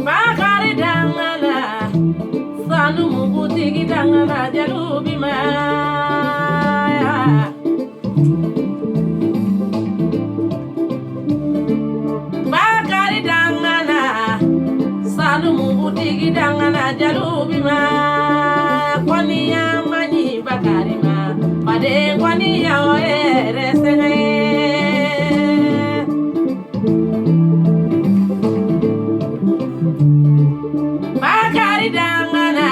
Bakari dangana, sanu mugu tigi dangana jalubi maya. Bakari dangana, sanu mugu tigi dangana jalubi ma. Kwani ya mani bakari ma, pade kwani ya oye resenge. Bakari dangana,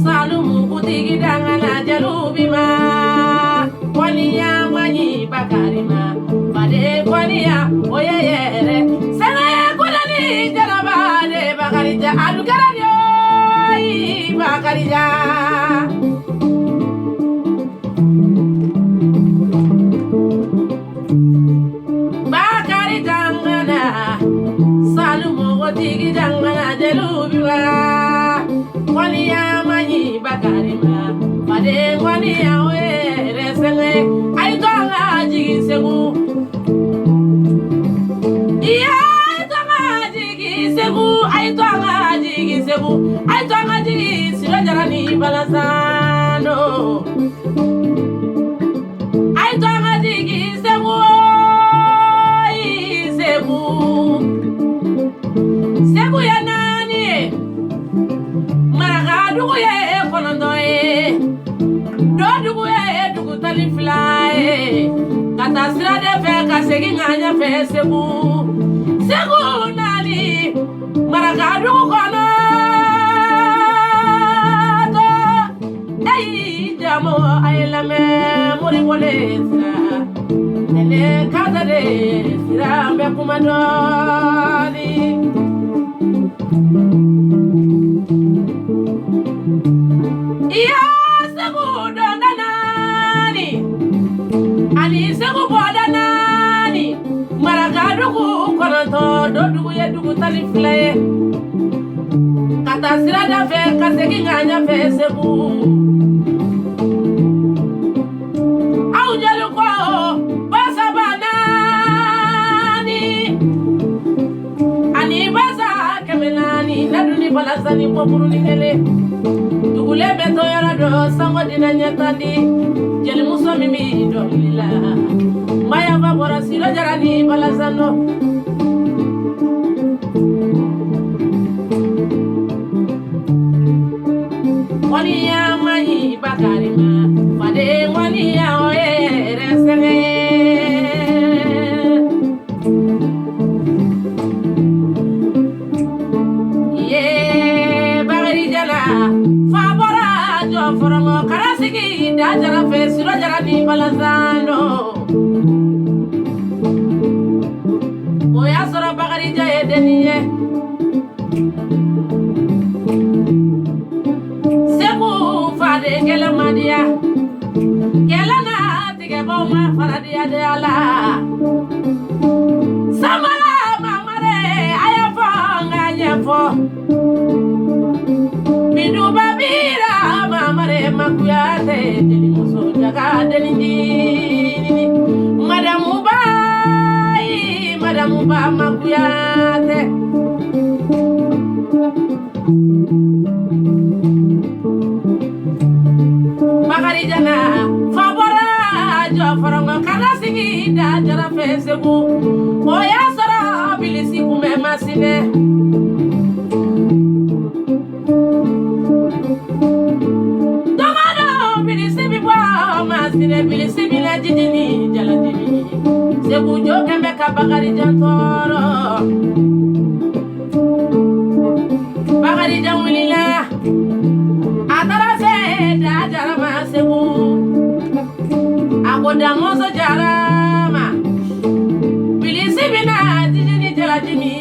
salumu kutigi dangana jalubi ma. Kwani ya mani bakari ma, pade kwani ya oye yere. Senge kudani jalabade bakari ja alukarani oi bakari ja. Bakari dangana, salumu kutigi dangana jalubi ma. Kwani ya mani bakari ma, pade kwani ya oye senge. Ay tonga jigi segu, iya ay tonga jigi segu, ay tonga jigi segu, ay tonga jigi siro jarani balasano. Ay tonga jigi segu, ay segu, segu ya nani. Maraka dugu ye konondo ye, do dugu ye dugu tali fila ye, kata sira de fe ka segin ŋanya fe segu, segu nani maraka dugu kono to, eyi jamo ayi lame muri wole sira, nene kata de sira mbe kuma doni. Iya segu donda nani, ani segu boda nani. Maraka dugu konoto do dugu ye dugu tali fila ye, kata sira da fe ka segin ŋanya fe segu. Aw jalu ko basa banani, ani basa kemenani naduni balasani popuru ni kele. Dugule beto yara do sango dina nyatandi, jeli muso mimi do lila. Maya babora silo jarani balasano. Wani ya mani bakari ma, pade wani ya oye resenge. Ye bagari jala, fabora jo forongo karasigi da jara fe silo jarani balasano. Oya soro bagari jaye deniye, segu fade gele madia, gele na tige boma faradia de ala. Samara mamare ayafo nganyefo, bidu babira mamare makuyate jeli muso jaga denini. Madamu bai, madamu ba makuyate. Bakari jana, fabora jo forongo karasigi da jara fe segu. Oya sora bilisi kume masine. Tomado bilisi bibwa masine, bilisi bila jijini jala jimi. Segu jo kembe ka bakari jantoro. Bakari jamulila, atara se da jara masegu. da mozo jarama bilisi bina dijini jalajini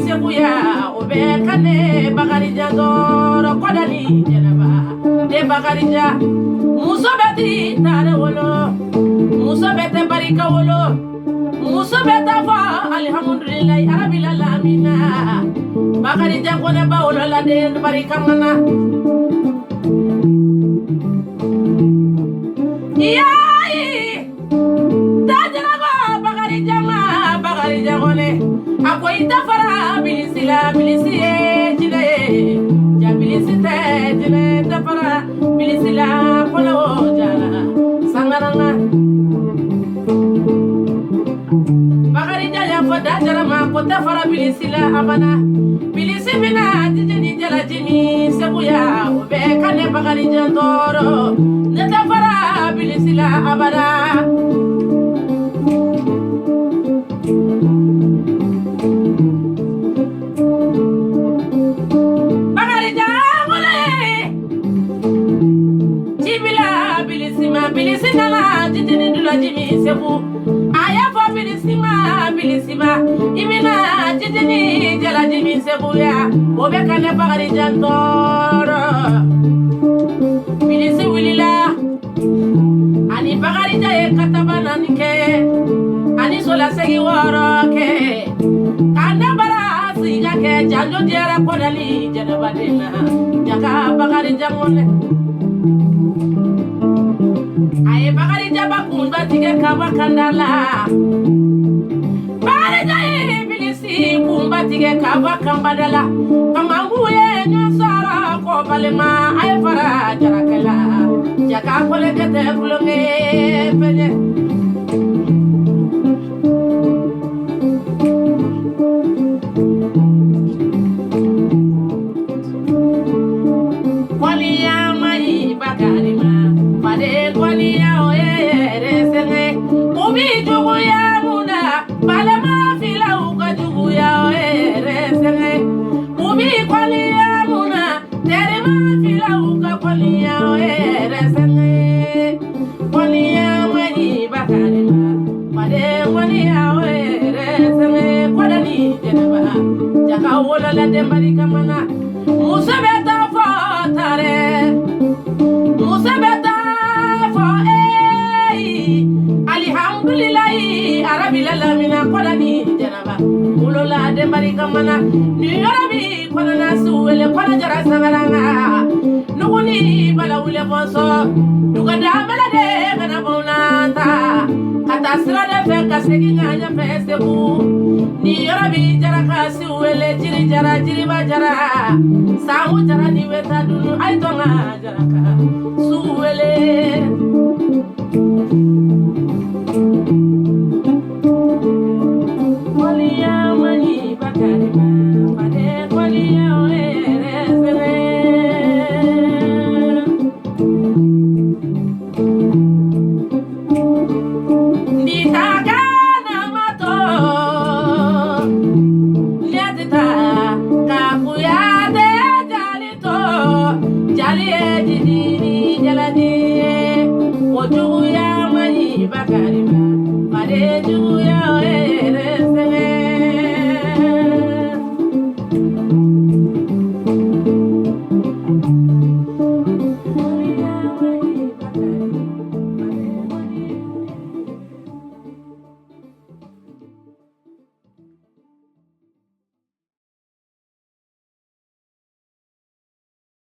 sekuya obe kane bakari jandoro kodani jenaba de bakari ja muso beti tare wolo muso bete barika wolo muso beta fa alhamdulillah arabil alamina bakari ja kone ba wolo la de barika mana Iyai Tajaraba Bagari Jama Bagari Jagone Ako itafara bilisila bilisiye jile Ja bilisite jile tafara bilisila kola ojala sangaranga Bagari Jaya foda jarama ko tafara bilisila amana bilisi mina jijini jala jini sebuya obe kane Bagari Jandoro Netafara bilisila abada Bagari jangole Jibila bilisima bilisina la jijini dula jimi sebu Aya fa bilisima imina jijini jala jimi sebu ya obe kane Bagari Jandoro bilisi wilila ani Bagari Jaye katabana nike ani sola segi woro ke kanda bara siga ke janjo diara kodali jana badina jaka Bagari Jangole aye Bagari Jaba kumba tige kawa kandala Bagari Jaye bilisi kumba tige kawa kambadala kamanguye nyasara ko balema ay fara jarakela jaka kole kete kulonge penye kwaliya mai Bagari ma fade kwaliya oye resenge ubi jugu ya muna balema fila uka jugu ya oye resenge ubi kwaliya muna terima fila uka kwaliya oye resenge kwaliya mai Bagari ma fade kwaliya oye resenge kwadani jenaba jaka wola la dembari kamana musa beta fotare musa beta fo alhamdulillah arabil alamina kwadani jenaba ulola dembari kamana ni arabi kwadana suwele kwana jara sagaranga nuguni bala wule bonso dugada bala de kana bonanta kata sira de fe kasegi nganya fesebu ni arabi jara kasuwele jiri jara jiri ba jara samu jara ni weta dunu ay tonga jara ka suwele kwaliya mani Bagari ma fade kwaliya oeresere nditaka na mato liatita kakuya de jalito jalie jidini jaladi ojugu ya mani Bagari ma fade jugu ya